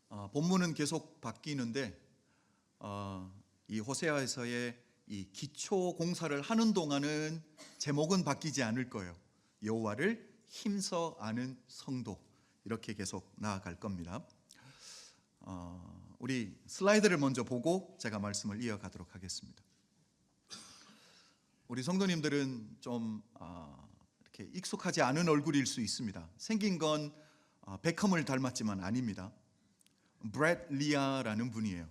본문은 계속 바뀌는데 이 호세아에서의 이 기초 공사를 하는 동안은 제목은 바뀌지 않을 거예요. 여호와를 힘써 아는 성도, 이렇게 계속 나아갈 겁니다. 우리 슬라이드를 먼저 보고 제가 말씀을 이어가도록 하겠습니다. 우리 성도님들은 좀 이렇게 익숙하지 않은 얼굴일 수 있습니다. 생긴 건 베컴을 닮았지만 아닙니다. 브렛 리아라는 분이에요.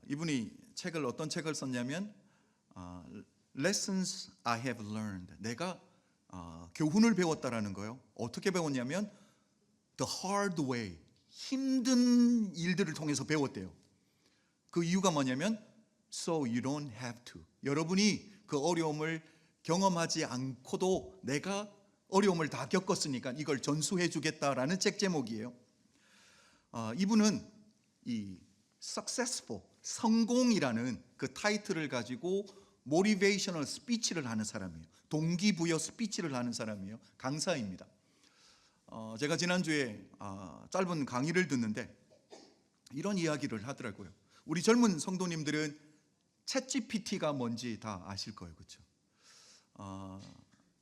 이분이 어떤 책을 썼냐면 Lessons I have learned. 내가 교훈을 배웠다라는 거예요. 어떻게 배웠냐면 The hard way. 힘든 일들을 통해서 배웠대요. 그 이유가 뭐냐면 So you don't have to. 여러분이 그 어려움을 경험하지 않고도 내가 어려움을 다 겪었으니까 이걸 전수해 주겠다라는 책 제목이에요. 이분은 이 successful, 성공이라는 그 타이틀을 가지고 모티베이셔널 스피치를 하는 사람이에요. 동기부여 스피치를 하는 사람이에요. 강사입니다. 제가 지난주에 짧은 강의를 듣는데 이런 이야기를 하더라고요. 우리 젊은 성도님들은 챗GPT가 뭔지 다 아실 거예요. 그렇죠?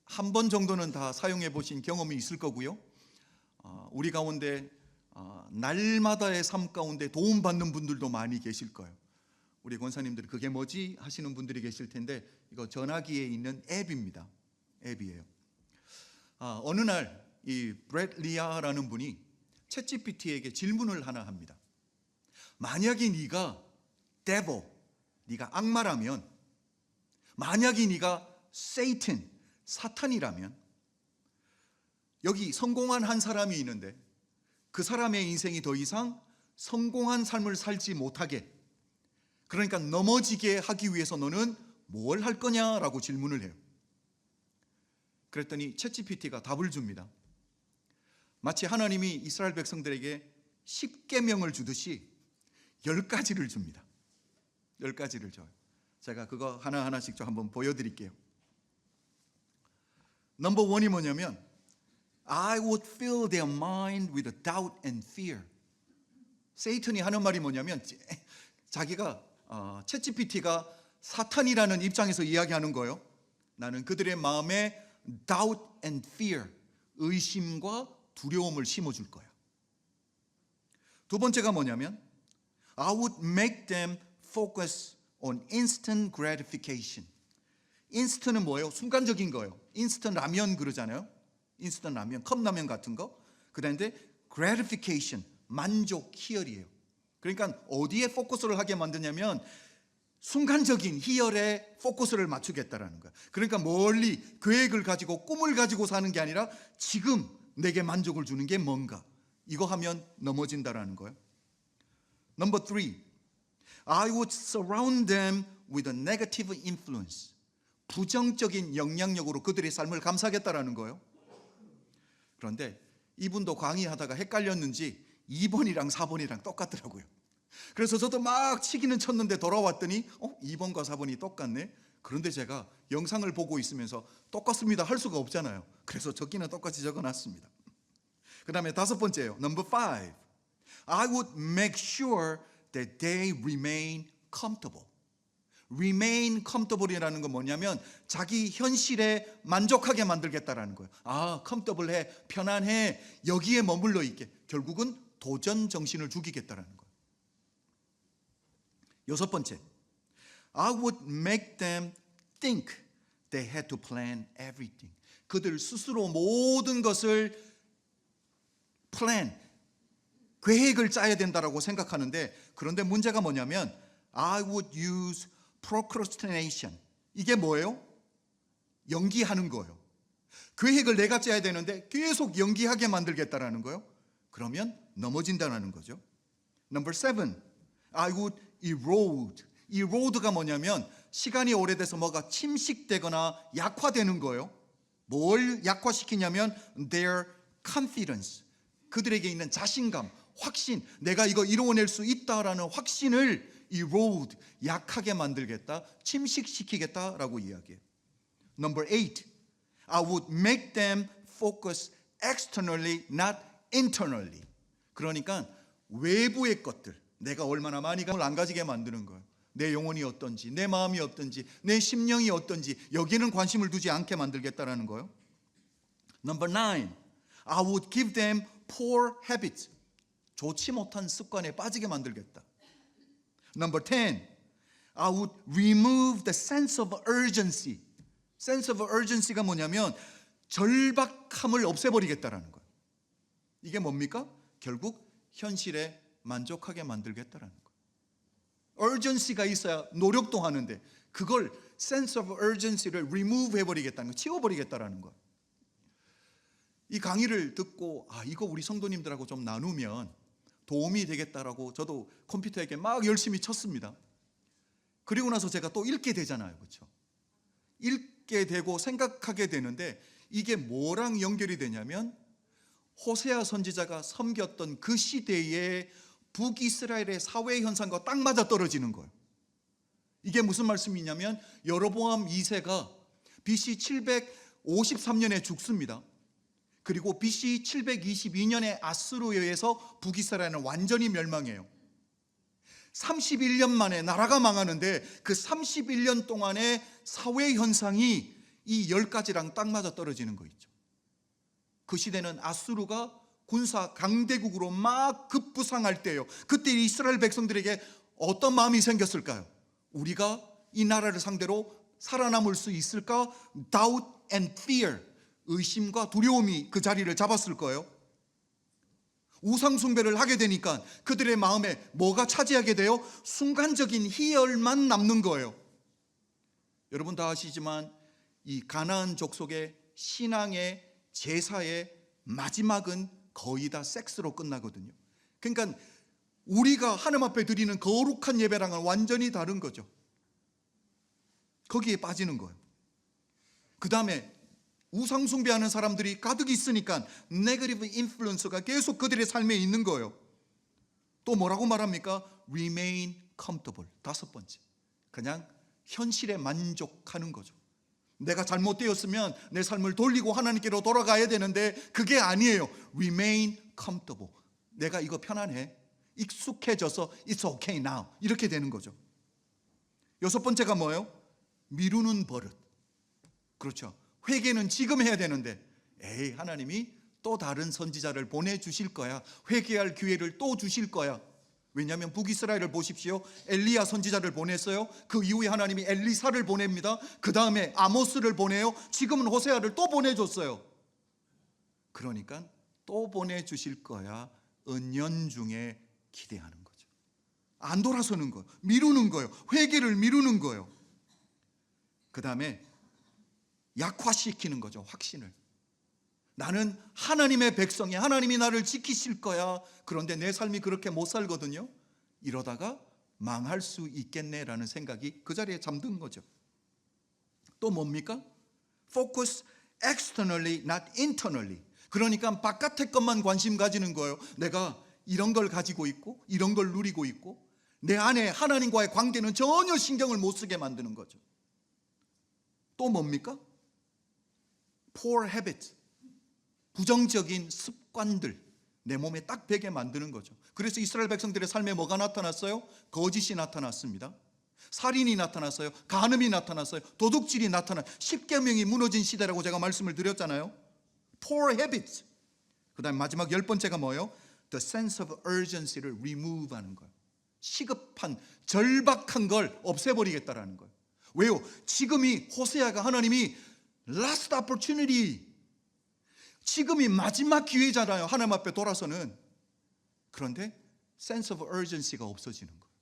한 번 정도는 다 사용해 보신 경험이 있을 거고요. 우리 가운데 날마다의 삶 가운데 도움받는 분들도 많이 계실 거예요. 우리 권사님들이 그게 뭐지 하시는 분들이 계실 텐데 이거 전화기에 있는 앱입니다. 앱이에요. 어느 날 이 브렛 리아라는 분이 챗GPT에게 질문을 하나 합니다. 만약에 네가 devil, 네가 악마라면, 만약에 네가 Satan, 사탄이라면, 여기 성공한 한 사람이 있는데 그 사람의 인생이 더 이상 성공한 삶을 살지 못하게, 그러니까 넘어지게 하기 위해서 너는 뭘 할 거냐라고 질문을 해요. 그랬더니 챗GPT가 답을 줍니다. 마치 하나님이 이스라엘 백성들에게 10계명을 주듯이 10가지를 줍니다. 10가지를 줘요. 제가 그거 하나하나씩 좀 한번 보여드릴게요. 넘버 1이 뭐냐면 I would fill their mind with doubt and fear. 세이튼이 하는 말이 뭐냐면 자기가 챗GPT가 사탄이라는 입장에서 이야기하는 거예요. 나는 그들의 마음에 doubt and fear, 의심과 두려움을 심어줄 거야. 두 번째가 뭐냐면 I would make them focus on instant gratification. 인스턴은 뭐예요? 순간적인 거예요. 인스턴 라면 그러잖아요. 인스턴 라면, 컵라면 같은 거. 그런데 gratification, 만족, 희열이에요. 그러니까 어디에 포커스를 하게 만드냐면 순간적인 희열에 포커스를 맞추겠다라는 거예요. 그러니까 멀리 계획을 가지고 꿈을 가지고 사는 게 아니라 지금 내게 만족을 주는 게 뭔가, 이거 하면 넘어진다라는 거예요. 넘버 3, I would surround them with a negative influence. 부정적인 영향력으로 그들의 삶을 감싸겠다라는 거예요. 그런데 이분도 강의하다가 헷갈렸는지 2번이랑 4번이랑 똑같더라고요. 그래서 저도 막 치기는 쳤는데 돌아왔더니 2번과 4번이 똑같네. 그런데 제가 영상을 보고 있으면서 똑같습니다 할 수가 없잖아요. 그래서 적기는 똑같이 적어놨습니다. 그 다음에 5번째예요. 넘버 5, I would make sure that they remain comfortable. remain comfortable이라는 건 뭐냐면 자기 현실에 만족하게 만들겠다라는 거예요. comfortable해, 편안해, 여기에 머물러 있게. 결국은 도전 정신을 죽이겠다라는 거예요. 6번째, I would make them think they had to plan everything. 그들 스스로 모든 것을 plan, 계획을 짜야 된다라고 생각하는데, 그런데 문제가 뭐냐면 I would use procrastination. 이게 뭐예요? 연기하는 거예요. 계획을 내가 짜야 되는데 계속 연기하게 만들겠다라는 거예요. 그러면 넘어진다는 거죠. 넘버 7, I would erode. erode가 뭐냐면 시간이 오래돼서 뭐가 침식되거나 약화되는 거예요. 뭘 약화시키냐면 their confidence. 그들에게 있는 자신감, 확신, 내가 이거 이루어낼 수 있다라는 확신을 erode, 약하게 만들겠다, 침식시키겠다라고 이야기해요. Number 8, I would make them focus externally, not internally. 그러니까 외부의 것들, 내가 얼마나 많이 감을 안 가지게 만드는 거예요. 내 영혼이 어떤지, 내 마음이 어떤지, 내 심령이 어떤지 여기는 관심을 두지 않게 만들겠다라는 거예요. Number 9, I would give them poor habits. 좋지 못한 습관에 빠지게 만들겠다. Number 10, I would remove the sense of urgency. Sense of urgency가 뭐냐면 절박함을 없애버리겠다라는 거예요. 이게 뭡니까? 결국 현실에 만족하게 만들겠다라는 거예요. urgency가 있어야 노력도 하는데 그걸 sense of urgency를 remove 해버리겠다는 거, 치워버리겠다라는 거예요. 이 강의를 듣고 이거 우리 성도님들하고 좀 나누면 도움이 되겠다라고 저도 컴퓨터에게 막 열심히 쳤습니다. 그리고 나서 제가 또 읽게 되잖아요. 그렇죠? 읽게 되고 생각하게 되는데 이게 뭐랑 연결이 되냐면 호세아 선지자가 섬겼던 그 시대의 북이스라엘의 사회 현상과 딱 맞아 떨어지는 거예요. 이게 무슨 말씀이냐면 여로보암 2세가 BC 753년에 죽습니다. 그리고 BC 722년에 아수르에 의해서 북이스라엘은 완전히 멸망해요. 31년 만에 나라가 망하는데 그 31년 동안의 사회 현상이 이 10가지랑 딱 맞아 떨어지는 거 있죠. 그 시대는 아수르가 군사 강대국으로 막 급부상할 때예요. 그때 이스라엘 백성들에게 어떤 마음이 생겼을까요? 우리가 이 나라를 상대로 살아남을 수 있을까? Doubt and fear, 의심과 두려움이 그 자리를 잡았을 거예요. 우상 숭배를 하게 되니까 그들의 마음에 뭐가 차지하게 돼요? 순간적인 희열만 남는 거예요. 여러분 다 아시지만 이 가나안 족속의 신앙의 제사의 마지막은 거의 다 섹스로 끝나거든요. 그러니까 우리가 하나님 앞에 드리는 거룩한 예배랑은 완전히 다른 거죠. 거기에 빠지는 거예요. 그 다음에 우상 숭배하는 사람들이 가득 있으니까 네거티브 인플루언스가 계속 그들의 삶에 있는 거예요. 또 뭐라고 말합니까? Remain comfortable. 5번째, 그냥 현실에 만족하는 거죠. 내가 잘못되었으면 내 삶을 돌리고 하나님께로 돌아가야 되는데 그게 아니에요. Remain comfortable. 내가 이거 편안해, 익숙해져서 It's okay now, 이렇게 되는 거죠. 6번째가 뭐예요? 미루는 버릇. 그렇죠. 회개는 지금 해야 되는데 하나님이 또 다른 선지자를 보내주실 거야, 회개할 기회를 또 주실 거야. 왜냐하면 북이스라엘을 보십시오. 엘리야 선지자를 보냈어요. 그 이후에 하나님이 엘리사를 보냅니다. 그 다음에 아모스를 보내요. 지금은 호세아를 또 보내줬어요. 그러니까 또 보내주실 거야 은연중에 기대하는 거죠. 안 돌아서는 거예요. 미루는 거예요. 회개를 미루는 거예요. 그 다음에 약화시키는 거죠. 확신을. 나는 하나님의 백성이야, 하나님이 나를 지키실 거야. 그런데 내 삶이 그렇게 못 살거든요. 이러다가 망할 수 있겠네라는 생각이 그 자리에 잠든 거죠. 또 뭡니까? Focus externally, not internally. 그러니까 바깥의 것만 관심 가지는 거예요. 내가 이런 걸 가지고 있고 이런 걸 누리고 있고 내 안에 하나님과의 관계는 전혀 신경을 못 쓰게 만드는 거죠. 또 뭡니까? Poor habits. 부정적인 습관들 내 몸에 딱 배게 만드는 거죠. 그래서 이스라엘 백성들의 삶에 뭐가 나타났어요? 거짓이 나타났습니다. 살인이 나타났어요. 간음이 나타났어요. 도둑질이 나타났어요. 10계명이 무너진 시대라고 제가 말씀을 드렸잖아요. Poor habits. 그 다음에 마지막 10번째가 뭐예요? The sense of urgency를 remove 하는 거예요. 시급한, 절박한 걸 없애버리겠다라는 거예요. 왜요? 지금이 호세아가 하나님이 last opportunity, 지금이 마지막 기회잖아요. 하나님 앞에 돌아서는. 그런데 sense of urgency가 없어지는 거예요.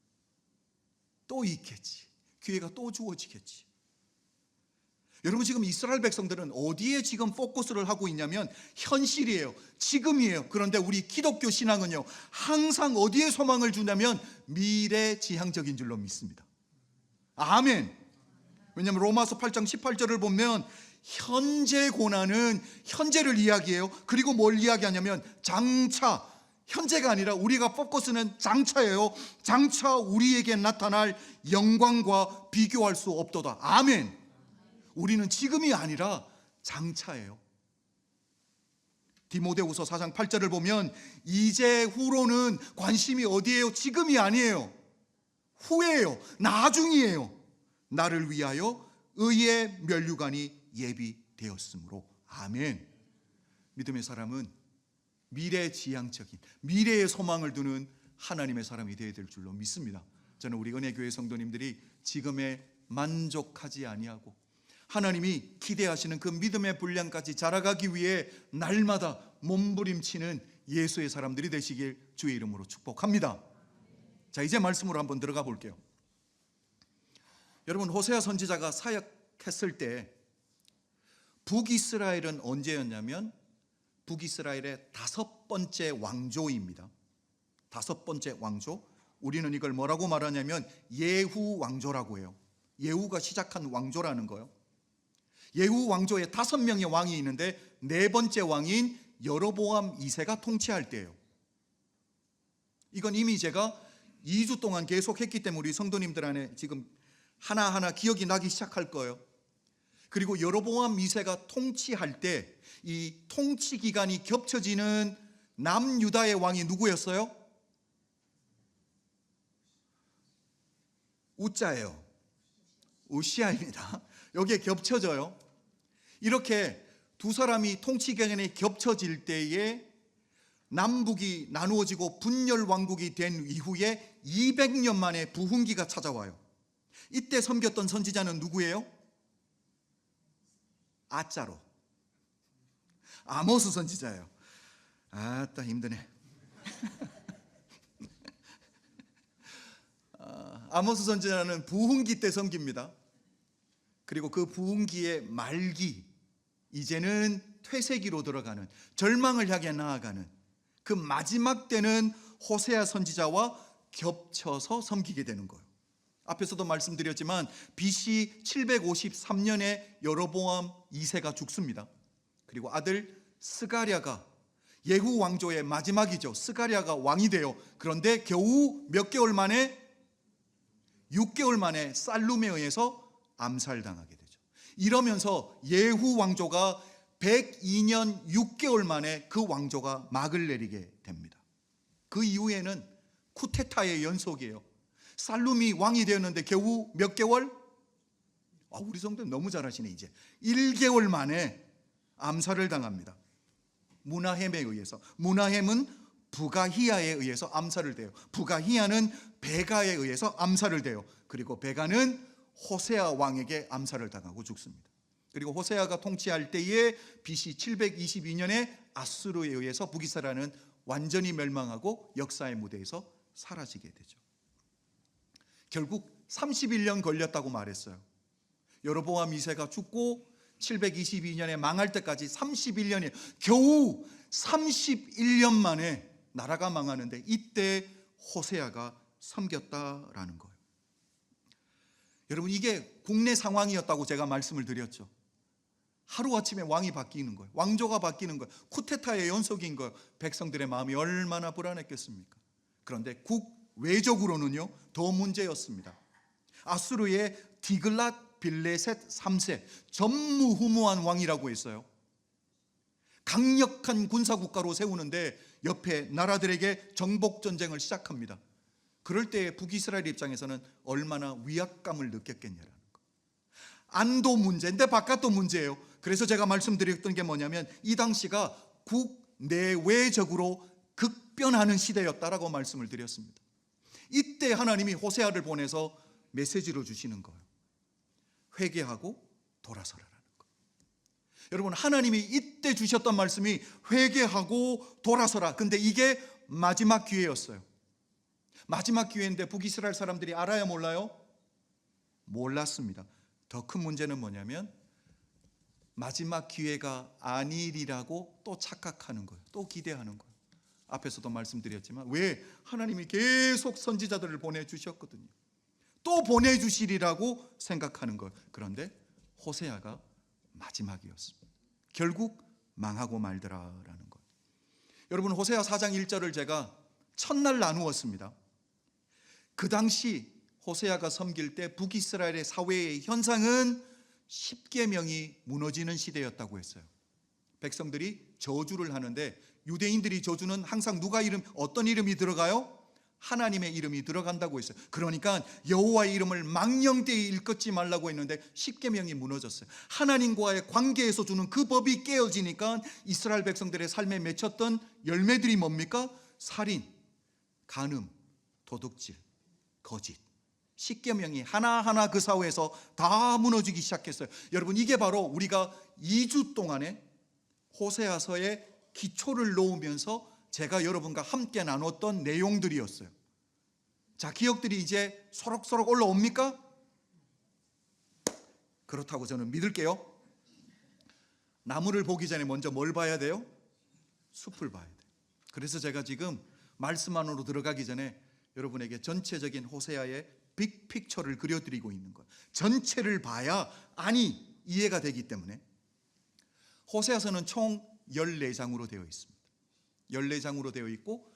또 있겠지, 기회가 또 주어지겠지. 여러분 지금 이스라엘 백성들은 어디에 지금 포커스를 하고 있냐면 현실이에요. 지금이에요. 그런데 우리 기독교 신앙은요, 항상 어디에 소망을 주냐면 미래지향적인 줄로 믿습니다. 아멘. 왜냐하면 로마서 8장 18절을 보면 현재 고난은 현재를 이야기해요. 그리고 뭘 이야기하냐면 장차, 현재가 아니라 우리가 포커스는 장차예요. 장차 우리에게 나타날 영광과 비교할 수 없도다. 아멘. 우리는 지금이 아니라 장차예요. 디모데후서 4장 8절을 보면 이제 후로는 관심이 어디에요? 지금이 아니에요. 후에요. 나중이에요. 나를 위하여 의의 면류관이 예비되었으므로. 아멘. 믿음의 사람은 미래지향적인, 미래의 소망을 두는 하나님의 사람이 되어야 될 줄로 믿습니다. 저는 우리 은혜교회 성도님들이 지금에 만족하지 아니하고 하나님이 기대하시는 그 믿음의 분량까지 자라가기 위해 날마다 몸부림치는 예수의 사람들이 되시길 주의 이름으로 축복합니다. 자, 이제 말씀으로 한번 들어가 볼게요. 여러분, 호세아 선지자가 사역했을 때 북이스라엘은 언제였냐면 북이스라엘의 5번째 왕조입니다. 5번째 왕조. 우리는 이걸 뭐라고 말하냐면 예후 왕조라고 해요. 예후가 시작한 왕조라는 거예요. 예후 왕조에 5명의 왕이 있는데 4번째 왕인 여로보암 2세가 통치할 때예요. 이건 이미 제가 2주 동안 계속했기 때문에 우리 성도님들 안에 지금 하나하나 기억이 나기 시작할 거예요. 그리고 여로보암 2세가 통치할 때 이 통치 기간이 겹쳐지는 남유다의 왕이 누구였어요? 우자예요. 우시아입니다. 여기에 겹쳐져요. 이렇게 두 사람이 통치 기간이 겹쳐질 때에 남북이 나누어지고 분열 왕국이 된 이후에 200년 만에 부흥기가 찾아와요. 이때 섬겼던 선지자는 누구예요? 아짜로, 아모스 선지자예요. 아따 힘드네. 아모스 선지자는 부흥기 때 섬깁니다. 그리고 그 부흥기의 말기, 이제는 퇴세기로 들어가는, 절망을 향해 나아가는 그 마지막 때는 호세아 선지자와 겹쳐서 섬기게 되는 거예요. 앞에서도 말씀드렸지만 BC 753년에 여로보암 2세가 죽습니다. 그리고 아들 스가랴가, 예후 왕조의 마지막이죠. 스가랴가 왕이 돼요. 그런데 겨우 몇 개월 만에, 6개월 만에 살룸에 의해서 암살당하게 되죠. 이러면서 예후 왕조가 102년 6개월 만에 그 왕조가 막을 내리게 됩니다. 그 이후에는 쿠데타의 연속이에요. 살룸이 왕이 되었는데 겨우 몇 개월? 우리 성도 너무 잘하시네. 이제 1개월 만에 암살을 당합니다. 무나헴에 의해서. 무나헴은 부가히야에 의해서 암살을 돼요. 부가히야는 베가에 의해서 암살을 돼요. 그리고 베가는 호세아 왕에게 암살을 당하고 죽습니다. 그리고 호세아가 통치할 때에 BC 722년에 아수르에 의해서 북이스라엘은 완전히 멸망하고 역사의 무대에서 사라지게 되죠. 결국 31년 걸렸다고 말했어요. 여로보암 2세가 죽고 722년에 망할 때까지 31년이, 겨우 31년 만에 나라가 망하는데 이때 호세아가 섬겼다라는 거예요. 여러분, 이게 국내 상황이었다고 제가 말씀을 드렸죠. 하루아침에 왕이 바뀌는 거예요. 왕조가 바뀌는 거예요. 쿠데타의 연속인 거예요. 백성들의 마음이 얼마나 불안했겠습니까? 그런데 국외적으로는요, 더 문제였습니다. 아수르의 디글랏 빌레셋 3세, 전무후무한 왕이라고 했어요. 강력한 군사국가로 세우는데 옆에 나라들에게 정복전쟁을 시작합니다. 그럴 때 북이스라엘 입장에서는 얼마나 위압감을 느꼈겠냐라는 거. 안도 문제인데 바깥도 문제예요. 그래서 제가 말씀드렸던 게 뭐냐면 이 당시가 국내외적으로 급변하는 시대였다라고 말씀을 드렸습니다. 이때 하나님이 호세아를 보내서 메시지로 주시는 거예요. 회개하고 돌아서라라는 거. 여러분, 하나님이 이때 주셨던 말씀이 회개하고 돌아서라. 근데 이게 마지막 기회였어요. 마지막 기회인데 북이스라엘 사람들이 알아야 몰라요? 몰랐습니다. 더 큰 문제는 뭐냐면 마지막 기회가 아니리라고 또 착각하는 거예요. 또 기대하는 거예요. 앞에서도 말씀드렸지만 왜 하나님이 계속 선지자들을 보내주셨거든요. 또 보내주시리라고 생각하는 거예요. 그런데 호세아가 마지막이었습니다. 결국 망하고 말더라라는 거예요. 여러분, 호세아 4장 1절을 제가 첫날 나누었습니다. 그 당시 호세아가 섬길 때 북이스라엘의 사회의 현상은 십계명이 무너지는 시대였다고 했어요. 백성들이 저주를 하는데 유대인들이 저주는 항상 어떤 이름이 들어가요? 하나님의 이름이 들어간다고 했어요. 그러니까 여호와의 이름을 망령되이 일컫지 말라고 했는데 십계명이 무너졌어요. 하나님과의 관계에서 주는 그 법이 깨어지니까 이스라엘 백성들의 삶에 맺혔던 열매들이 뭡니까? 살인, 간음, 도둑질, 거짓. 십계명이 하나하나 그 사회에서 다 무너지기 시작했어요. 여러분, 이게 바로 우리가 2주 동안에 호세아서의 기초를 놓으면서 제가 여러분과 함께 나눴던 내용들이었어요. 자, 기억들이 이제 소록소록 올라옵니까? 그렇다고 저는 믿을게요. 나무를 보기 전에 먼저 뭘 봐야 돼요? 숲을 봐야 돼요. 그래서 제가 지금 말씀 안으로 들어가기 전에 여러분에게 전체적인 호세아의 빅픽처를 그려드리고 있는 거예요. 전체를 봐야 안이 이해가 되기 때문에. 호세아서는 총 14장으로 되어 있습니다. 14장으로 되어 있고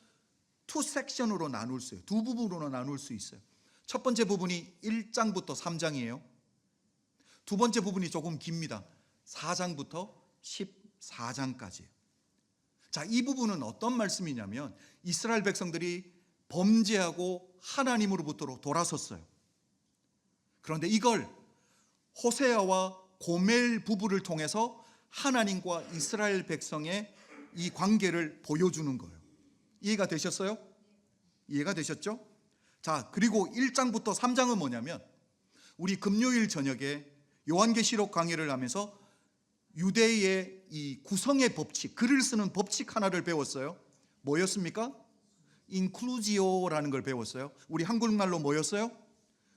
투 섹션으로 나눌 수 있어요. 두 부분으로 나눌 수 있어요. 첫 번째 부분이 1장부터 3장이에요. 두 번째 부분이 조금 깁니다. 4장부터 14장까지예요. 자, 이 부분은 어떤 말씀이냐면 이스라엘 백성들이 범죄하고 하나님으로부터 돌아섰어요. 그런데 이걸 호세아와 고멜 부부를 통해서 하나님과 이스라엘 백성의 이 관계를 보여주는 거예요. 이해가 되셨어요? 이해가 되셨죠? 자, 그리고 1장부터 3장은 뭐냐면 우리 금요일 저녁에 요한계시록 강의를 하면서 유대의 이 구성의 법칙, 글을 쓰는 법칙 하나를 배웠어요. 뭐였습니까? 인클루지오라는 걸 배웠어요. 우리 한국말로 뭐였어요?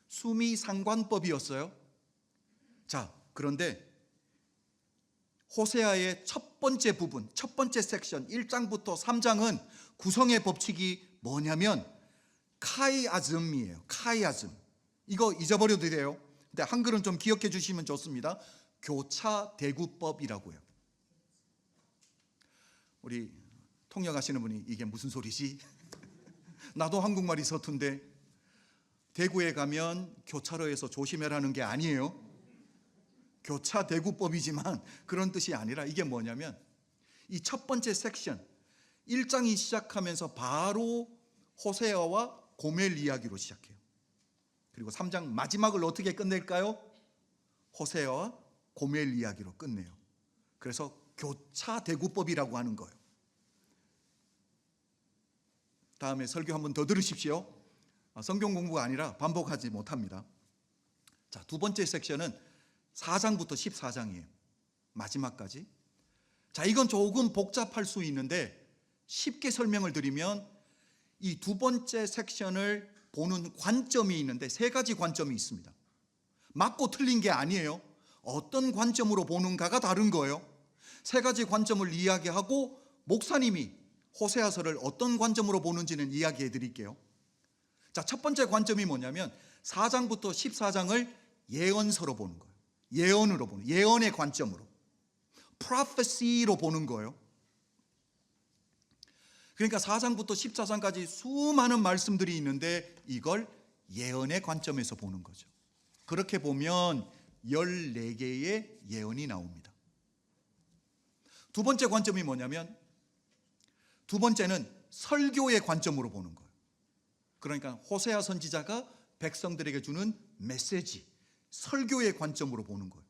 수미상관법이었어요. 자, 그런데 호세아의 첫 번째 부분, 첫 번째 섹션 1장부터 3장은 구성의 법칙이 뭐냐면 카이아즘이에요. 카이아즘. 이거 잊어버려도 돼요. 근데 한글은 좀 기억해 주시면 좋습니다. 교차대구법이라고요. 우리 통역하시는 분이 이게 무슨 소리지? 나도 한국말이 서툰데 대구에 가면 교차로에서 조심해라는 게 아니에요. 교차대구법이지만 그런 뜻이 아니라 이게 뭐냐면 이 첫 번째 섹션 1장이 시작하면서 바로 호세아와 고멜 이야기로 시작해요. 그리고 3장 마지막을 어떻게 끝낼까요? 호세아와 고멜 이야기로 끝내요. 그래서 교차대구법이라고 하는 거예요. 다음에 설교 한번 더 들으십시오. 성경 공부가 아니라 반복하지 못합니다. 자, 두 번째 섹션은 4장부터 14장이에요. 마지막까지. 자, 이건 조금 복잡할 수 있는데 쉽게 설명을 드리면 이 두 번째 섹션을 보는 관점이 있는데 세 가지 관점이 있습니다. 맞고 틀린 게 아니에요. 어떤 관점으로 보는가가 다른 거예요. 세 가지 관점을 이야기하고 목사님이 호세아서를 어떤 관점으로 보는지는 이야기해 드릴게요. 자, 첫 번째 관점이 뭐냐면 4장부터 14장을 예언서로 보는 거예요. 예언으로 보는, 예언의 관점으로, prophecy로 보는 거예요. 그러니까 4장부터 14장까지 수많은 말씀들이 있는데 이걸 예언의 관점에서 보는 거죠. 그렇게 보면 14개의 예언이 나옵니다. 두 번째 관점이 뭐냐면 두 번째는 설교의 관점으로 보는 거예요. 그러니까 호세아 선지자가 백성들에게 주는 메시지, 설교의 관점으로 보는 거예요.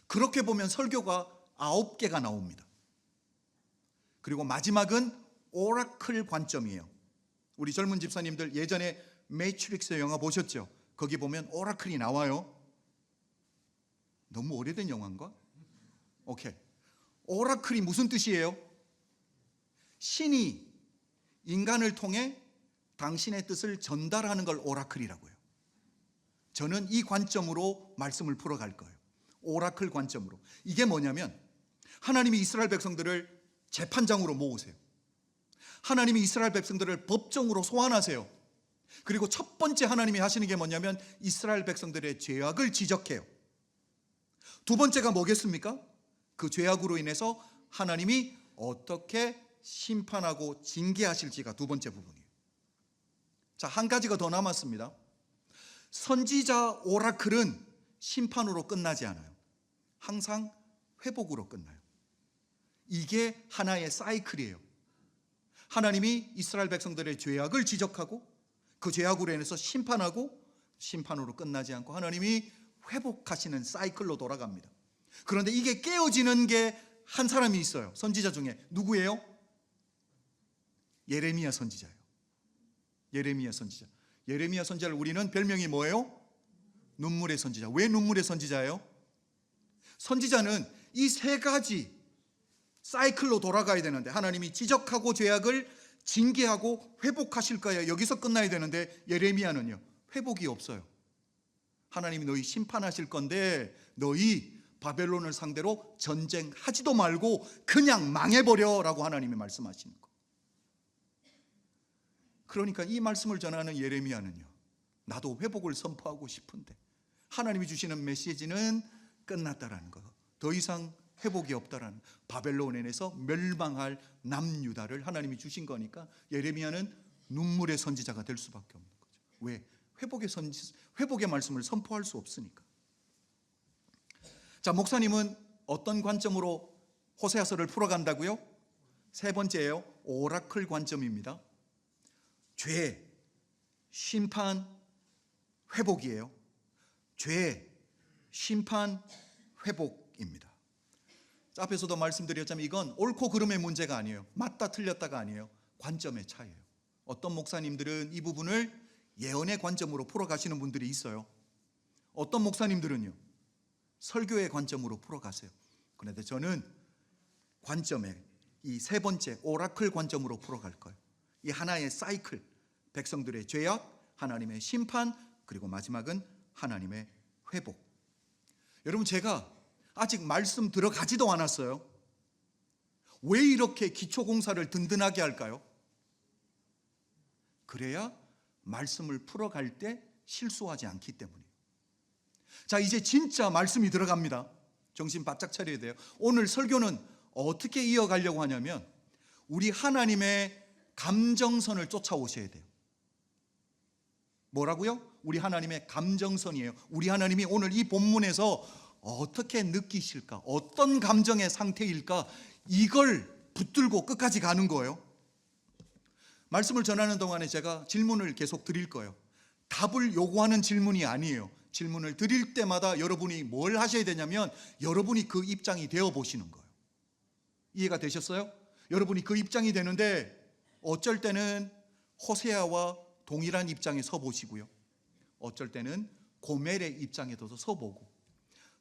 그렇게 보면 설교가 9개가 나옵니다. 그리고 마지막은 오라클 관점이에요. 우리 젊은 집사님들 예전에 매트릭스 영화 보셨죠? 거기 보면 오라클이 나와요. 너무 오래된 영화인가? 오케이. 오라클이 무슨 뜻이에요? 신이 인간을 통해 당신의 뜻을 전달하는 걸 오라클이라고요. 저는 이 관점으로 말씀을 풀어갈 거예요. 오라클 관점으로. 이게 뭐냐면 하나님이 이스라엘 백성들을 재판장으로 모으세요. 하나님이 이스라엘 백성들을 법정으로 소환하세요. 그리고 첫 번째 하나님이 하시는 게 뭐냐면 이스라엘 백성들의 죄악을 지적해요. 두 번째가 뭐겠습니까? 그 죄악으로 인해서 하나님이 어떻게 심판하고 징계하실지가 두 번째 부분이에요. 자, 한 가지가 더 남았습니다. 선지자 오라클은 심판으로 끝나지 않아요. 항상 회복으로 끝나요. 이게 하나의 사이클이에요. 하나님이 이스라엘 백성들의 죄악을 지적하고 그 죄악으로 인해서 심판하고, 심판으로 끝나지 않고 하나님이 회복하시는 사이클로 돌아갑니다. 그런데 이게 깨어지는 게 한 사람이 있어요. 선지자 중에. 누구예요? 예레미야 선지자예요. 예레미야 선지자. 예레미야 선지자를 우리는 별명이 뭐예요? 눈물의 선지자. 왜 눈물의 선지자예요? 선지자는 이 세 가지 사이클로 돌아가야 되는데, 하나님이 지적하고 죄악을 징계하고 회복하실 거예요. 여기서 끝나야 되는데 예레미야는요, 회복이 없어요. 하나님이 너희 심판하실 건데 너희 바벨론을 상대로 전쟁하지도 말고 그냥 망해버려라고 하나님이 말씀하시는 거. 그러니까 이 말씀을 전하는 예레미야는요, 나도 회복을 선포하고 싶은데 하나님이 주시는 메시지는 끝났다라는 거, 더 이상 회복이 없다라는, 바벨론에서 멸망할 남유다를 하나님이 주신 거니까 예레미야는 눈물의 선지자가 될 수밖에 없는 거죠. 왜? 회복의 말씀을 선포할 수 없으니까. 자, 목사님은 어떤 관점으로 호세아서를 풀어간다고요? 세 번째예요. 오라클 관점입니다. 죄, 심판, 회복이에요. 죄, 심판, 회복입니다. 앞에서도 말씀드렸지만 이건 옳고 그름의 문제가 아니에요. 맞다 틀렸다가 아니에요. 관점의 차이예요. 어떤 목사님들은 이 부분을 예언의 관점으로 풀어가시는 분들이 있어요. 어떤 목사님들은요, 설교의 관점으로 풀어가세요. 그런데 저는 관점의 이 세 번째 오라클 관점으로 풀어갈 거예요. 이 하나의 사이클, 백성들의 죄악, 하나님의 심판, 그리고 마지막은 하나님의 회복. 여러분, 제가 아직 말씀 들어가지도 않았어요. 왜 이렇게 기초공사를 든든하게 할까요? 그래야 말씀을 풀어갈 때 실수하지 않기 때문이에요. 자, 이제 진짜 말씀이 들어갑니다. 정신 바짝 차려야 돼요. 오늘 설교는 어떻게 이어가려고 하냐면 우리 하나님의 감정선을 쫓아오셔야 돼요. 뭐라고요? 우리 하나님의 감정선이에요. 우리 하나님이 오늘 이 본문에서 어떻게 느끼실까? 어떤 감정의 상태일까? 이걸 붙들고 끝까지 가는 거예요. 말씀을 전하는 동안에 제가 질문을 계속 드릴 거예요. 답을 요구하는 질문이 아니에요. 질문을 드릴 때마다 여러분이 뭘 하셔야 되냐면 여러분이 그 입장이 되어 보시는 거예요. 이해가 되셨어요? 여러분이 그 입장이 되는데 어쩔 때는 호세아와 동일한 입장에 서 보시고요. 어쩔 때는 고멜의 입장에도 서보고,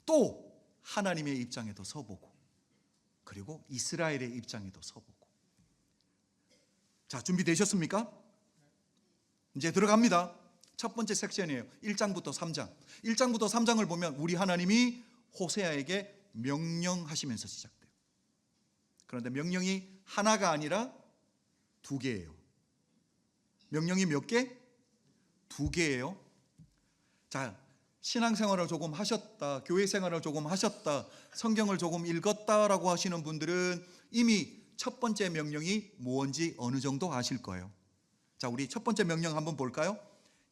또 하나님의 입장에도 서보고, 그리고 이스라엘의 입장에도 서보고. 자, 준비되셨습니까? 이제 들어갑니다. 첫 번째 섹션이에요. 1장부터 3장. 1장부터 3장을 보면 우리 하나님이 호세아에게 명령하시면서 시작돼요. 그런데 명령이 하나가 아니라 두 개예요. 명령이 몇 개? 두 개예요. 자, 신앙생활을 조금 하셨다, 교회 생활을 조금 하셨다, 성경을 조금 읽었다라고 하시는 분들은 이미 첫 번째 명령이 뭔지 어느 정도 아실 거예요. 자, 우리 첫 번째 명령 한번 볼까요?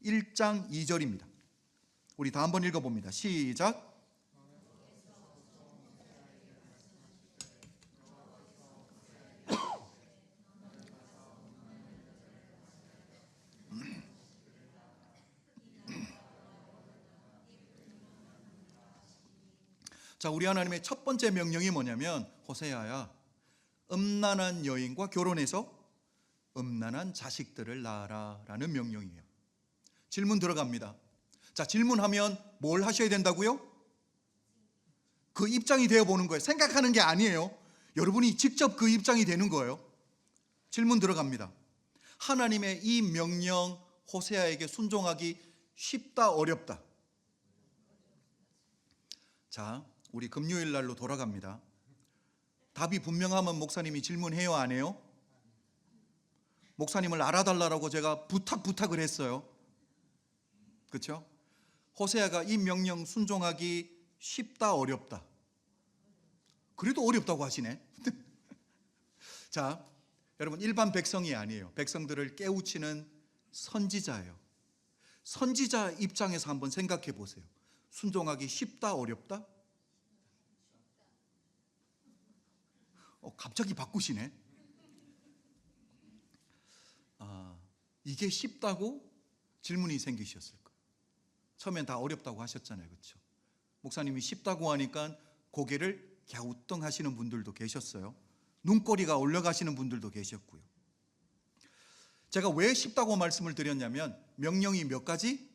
1장 2절입니다. 우리 다 한번 읽어봅니다. 시작. 자, 우리 하나님의 첫 번째 명령이 뭐냐면, 호세아야, 음란한 여인과 결혼해서 음란한 자식들을 낳아라 라는 명령이에요. 질문 들어갑니다. 자, 질문하면 뭘 하셔야 된다고요? 그 입장이 되어 보는 거예요. 생각하는 게 아니에요. 여러분이 직접 그 입장이 되는 거예요. 질문 들어갑니다. 하나님의 이 명령, 호세아에게 순종하기 쉽다, 어렵다? 자, 우리 금요일 날로 돌아갑니다. 답이 분명하면 목사님이 질문해요, 안 해요? 목사님을 알아달라고 제가 부탁을 했어요. 그렇죠? 호세아가 이 명령 순종하기 쉽다, 어렵다? 그래도 어렵다고 하시네. 자, 여러분, 일반 백성이 아니에요. 백성들을 깨우치는 선지자예요. 선지자 입장에서 한번 생각해 보세요. 순종하기 쉽다, 어렵다? 갑자기 바꾸시네. 이게 쉽다고 질문이 생기셨을 거예요. 처음엔 다 어렵다고 하셨잖아요, 그렇죠? 목사님이 쉽다고 하니까 고개를 갸우뚱하시는 분들도 계셨어요. 눈꼬리가 올라가시는 분들도 계셨고요. 제가 왜 쉽다고 말씀을 드렸냐면 명령이 몇 가지?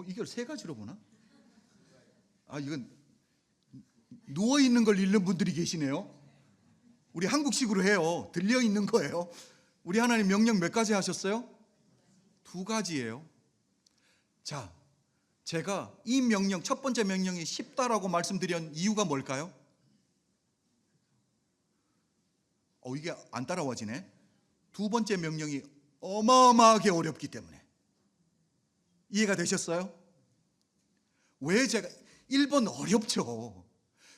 이걸 세 가지로 보나? 이건 누워있는 걸 읽는 분들이 계시네요. 우리 한국식으로 해요. 들려있는 거예요. 우리 하나님 명령 몇 가지 하셨어요? 2가지예요. 자, 제가 이 명령, 첫 번째 명령이 쉽다라고 말씀드린 이유가 뭘까요? 이게 안 따라와지네. 2번째 명령이 어마어마하게 어렵기 때문에. 이해가 되셨어요? 왜 제가 1번 어렵죠.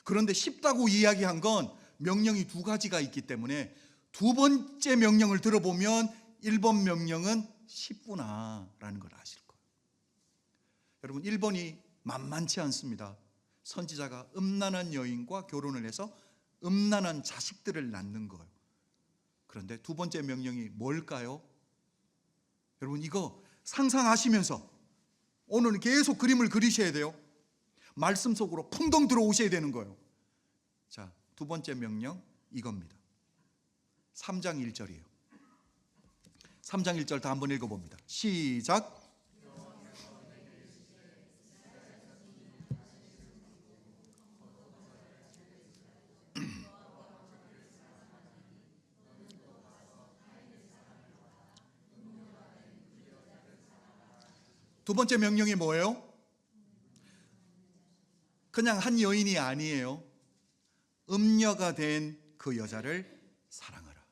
그런데 쉽다고 이야기한 건 명령이 2가지가 있기 때문에 2번째 명령을 들어보면 1번 명령은 쉽구나라는 걸 아실 거예요. 여러분, 1번이 만만치 않습니다. 선지자가 음란한 여인과 결혼을 해서 음란한 자식들을 낳는 거예요. 그런데 2번째 명령이 뭘까요? 여러분, 이거 상상하시면서 오늘은 계속 그림을 그리셔야 돼요. 말씀 속으로 풍덩 들어오셔야 되는 거예요. 자, 2번째 명령 이겁니다. 3장 1절이에요. 3장 1절 다 한번 읽어봅니다. 시작. 두 번째 명령이 뭐예요? 그냥 한 여인이 아니에요. 음녀가 된 그 여자를 사랑하라.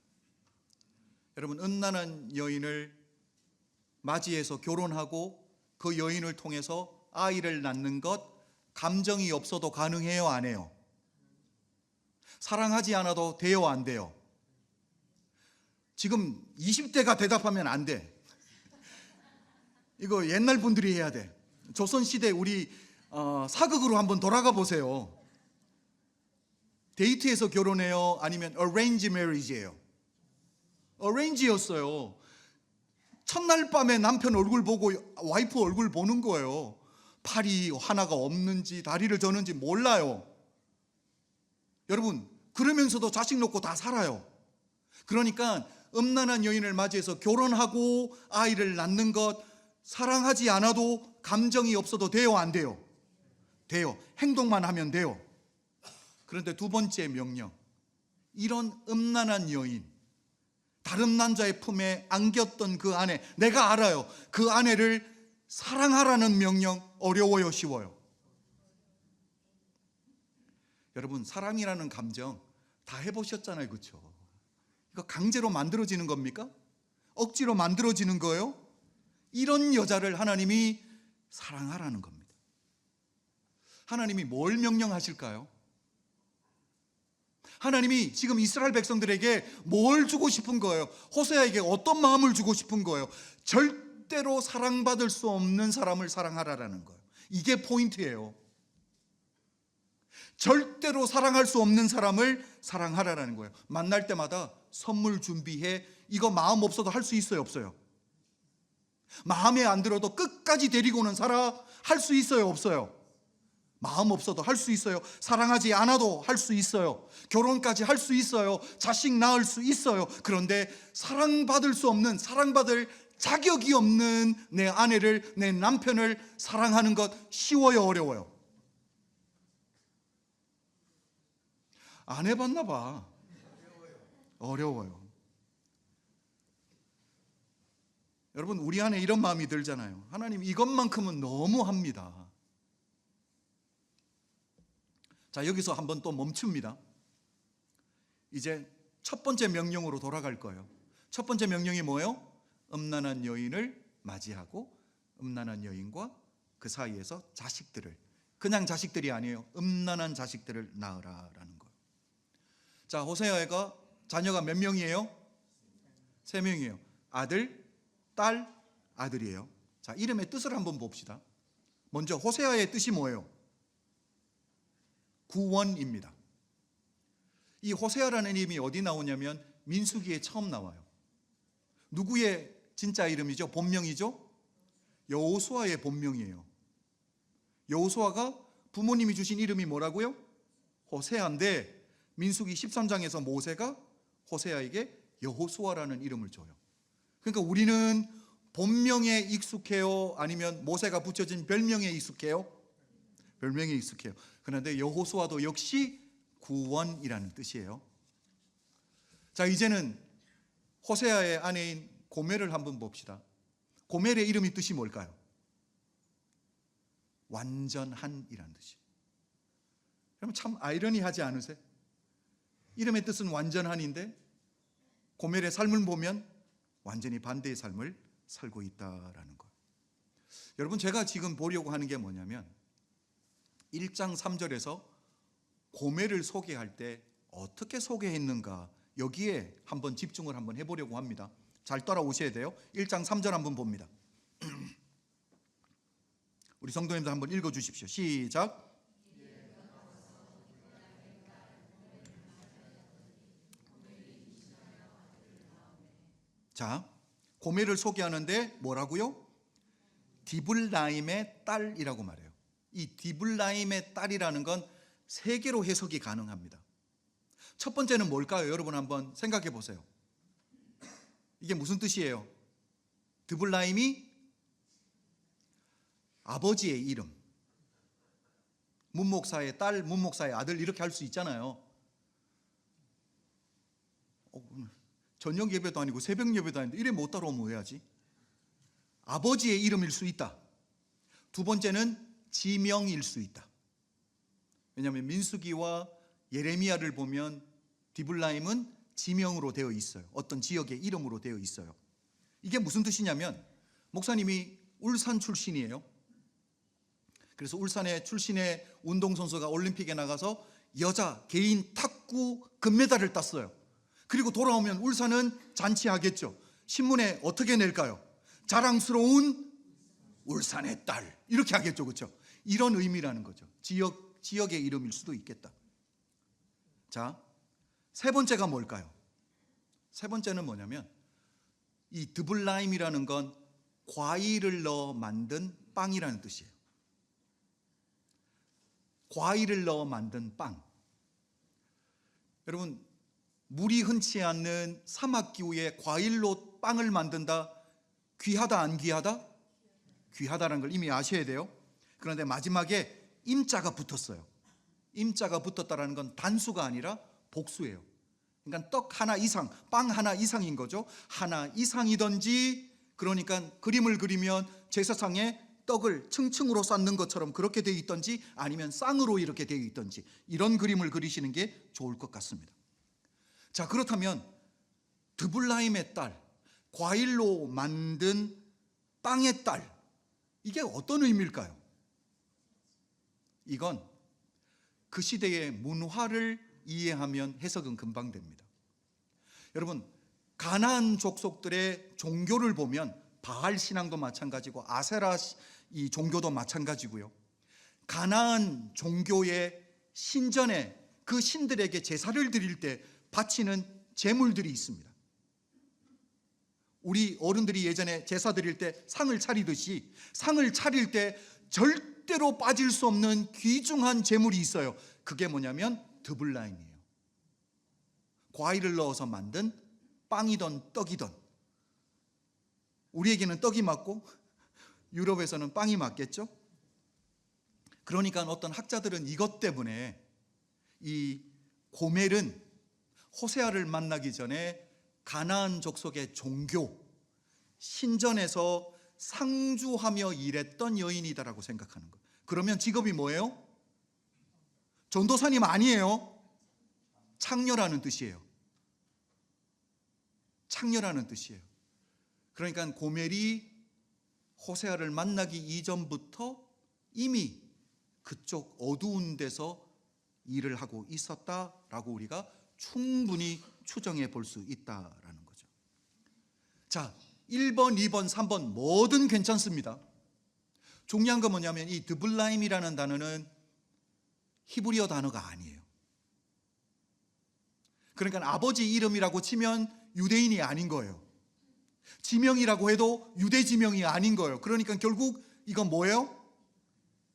여러분, 음란한 여인을 맞이해서 결혼하고 그 여인을 통해서 아이를 낳는 것, 감정이 없어도 가능해요, 안 해요? 사랑하지 않아도 돼요, 안 돼요? 지금 20대가 대답하면 안 돼. 이거 옛날 분들이 해야 돼. 조선시대 우리 사극으로 한번 돌아가 보세요. 데이트해서 결혼해요? 아니면 arrange marriage예요? arrange였어요. 첫날 밤에 남편 얼굴 보고 와이프 얼굴 보는 거예요. 팔이 하나가 없는지 다리를 저는지 몰라요. 여러분, 그러면서도 자식 놓고 다 살아요. 그러니까 음란한 여인을 맞이해서 결혼하고 아이를 낳는 것, 사랑하지 않아도 감정이 없어도 돼요, 안 돼요? 돼요. 행동만 하면 돼요. 그런데 2번째 명령, 이런 음란한 여인, 다른 남자의 품에 안겼던 그 아내, 내가 알아요. 그 아내를 사랑하라는 명령, 어려워요, 쉬워요? 여러분, 사랑이라는 감정 다 해보셨잖아요, 그렇죠? 이거 강제로 만들어지는 겁니까? 억지로 만들어지는 거예요? 이런 여자를 하나님이 사랑하라는 겁니다. 하나님이 뭘 명령하실까요? 하나님이 지금 이스라엘 백성들에게 뭘 주고 싶은 거예요? 호세아에게 어떤 마음을 주고 싶은 거예요? 절대로 사랑받을 수 없는 사람을 사랑하라라는 거예요. 이게 포인트예요. 절대로 사랑할 수 없는 사람을 사랑하라라는 거예요. 만날 때마다 선물 준비해. 이거 마음 없어도 할 수 있어요, 없어요? 마음에 안 들어도 끝까지 데리고는 살아. 할 수 있어요, 없어요? 마음 없어도 할 수 있어요. 사랑하지 않아도 할 수 있어요. 결혼까지 할 수 있어요. 자식 낳을 수 있어요. 그런데 사랑받을 수 없는, 사랑받을 자격이 없는 내 아내를, 내 남편을 사랑하는 것 쉬워요, 어려워요? 안 해봤나 봐. 어려워요. 여러분, 우리 안에 이런 마음이 들잖아요. 하나님, 이것만큼은 너무합니다. 자, 여기서 한번 또 멈춥니다. 이제 첫 번째 명령으로 돌아갈 거예요. 첫 번째 명령이 뭐예요? 음란한 여인을 맞이하고 음란한 여인과 그 사이에서 자식들을, 그냥 자식들이 아니에요. 음란한 자식들을 낳으라라는 거예요. 자, 호세아가 자녀가 몇 명이에요? 3명이에요. 아들, 딸, 아들이에요. 자, 이름의 뜻을 한번 봅시다. 먼저 호세아의 뜻이 뭐예요? 구원입니다. 이 호세아라는 이름이 어디 나오냐면 민수기에 처음 나와요. 누구의 진짜 이름이죠? 본명이죠? 여호수아의 본명이에요. 여호수아가 부모님이 주신 이름이 뭐라고요? 호세아인데 민수기 13장에서 모세가 호세아에게 여호수아라는 이름을 줘요. 그러니까 우리는 본명에 익숙해요? 아니면 모세가 붙여진 별명에 익숙해요? 별명에 익숙해요. 그런데 여호수아도 역시 구원이라는 뜻이에요. 자, 이제는 호세아의 아내인 고멜을 한번 봅시다. 고멜의 이름이 뜻이 뭘까요? 완전한이라는 뜻이에요. 그럼 참 아이러니하지 않으세요? 이름의 뜻은 완전한인데 고멜의 삶을 보면 완전히 반대의 삶을 살고 있다라는 것. 여러분, 제가 지금 보려고 하는 게 뭐냐면 1장 3절에서 고멜을 소개할 때 어떻게 소개했는가, 여기에 한번 집중을 한번 해보려고 합니다. 잘 따라오셔야 돼요. 1장 3절 한번 봅니다. 우리 성도님들 한번 읽어주십시오. 시작. 자, 고멜을 소개하는데 뭐라고요? 디블라임의 딸이라고 말해요. 이 디블라임의 딸이라는 건 세 개로 해석이 가능합니다. 첫 번째는 뭘까요? 여러분 한번 생각해 보세요. 이게 무슨 뜻이에요? 드블라임이 아버지의 이름, 문목사의 딸, 문목사의 아들, 이렇게 할 수 있잖아요. 저녁 예배도 아니고 새벽 예배도 아닌데 이래 못 따라오면 뭐 해야지? 아버지의 이름일 수 있다. 두 번째는 지명일 수 있다. 왜냐하면 민수기와 예레미야를 보면 디블라임은 지명으로 되어 있어요. 어떤 지역의 이름으로 되어 있어요. 이게 무슨 뜻이냐면 목사님이 울산 출신이에요. 그래서 울산의 출신의 운동선수가 올림픽에 나가서 여자 개인 탁구 금메달을 땄어요. 그리고 돌아오면 울산은 잔치하겠죠. 신문에 어떻게 낼까요? 자랑스러운 울산의 딸, 이렇게 하겠죠. 그렇죠? 이런 의미라는 거죠. 지역의 이름일 수도 있겠다. 자, 세 번째가 뭘까요? 세 번째는 뭐냐면 이 드블라임이라는 건 과일을 넣어 만든 빵이라는 뜻이에요. 과일을 넣어 만든 빵. 여러분, 물이 흔치 않는 사막기후에 과일로 빵을 만든다. 귀하다, 안 귀하다? 귀하다라는 걸 이미 아셔야 돼요. 그런데 마지막에 임자가 붙었어요. 임자가 붙었다라는 건 단수가 아니라 복수예요. 그러니까 떡 하나 이상, 빵 하나 이상인 거죠. 하나 이상이든지, 그러니까 그림을 그리면 제사상에 떡을 층층으로 쌓는 것처럼 그렇게 되어 있든지, 아니면 쌍으로 이렇게 되어 있든지, 이런 그림을 그리시는 게 좋을 것 같습니다. 자, 그렇다면 드블라임의 딸, 과일로 만든 빵의 딸, 이게 어떤 의미일까요? 이건 그 시대의 문화를 이해하면 해석은 금방 됩니다. 여러분, 가나안 족속들의 종교를 보면 바알 신앙도 마찬가지고 아세라 이 종교도 마찬가지고요. 가나안 종교의 신전에 그 신들에게 제사를 드릴 때 바치는 제물들이 있습니다. 우리 어른들이 예전에 제사 드릴 때 상을 차리듯이 상을 차릴 때 절대로 빠질 수 없는 귀중한 제물이 있어요. 그게 뭐냐면 드블라임이에요. 과일을 넣어서 만든 빵이든 떡이든. 우리에게는 떡이 맞고 유럽에서는 빵이 맞겠죠? 그러니까 어떤 학자들은 이것 때문에 이 고멜은 호세아를 만나기 전에 가나안 족속의 종교, 신전에서 상주하며 일했던 여인이다라고 생각하는 거예요. 그러면 직업이 뭐예요? 전도사님 아니에요. 창녀라는 뜻이에요. 창녀라는 뜻이에요. 그러니까 고멜이 호세아를 만나기 이전부터 이미 그쪽 어두운 데서 일을 하고 있었다라고 우리가 충분히 추정해 볼 수 있다라는 거죠. 자, 1번, 2번, 3번 뭐든 괜찮습니다. 중요한 건 뭐냐면 이 드블라임이라는 단어는 히브리어 단어가 아니에요. 그러니까 아버지 이름이라고 치면 유대인이 아닌 거예요. 지명이라고 해도 유대 지명이 아닌 거예요. 그러니까 결국 이건 뭐예요?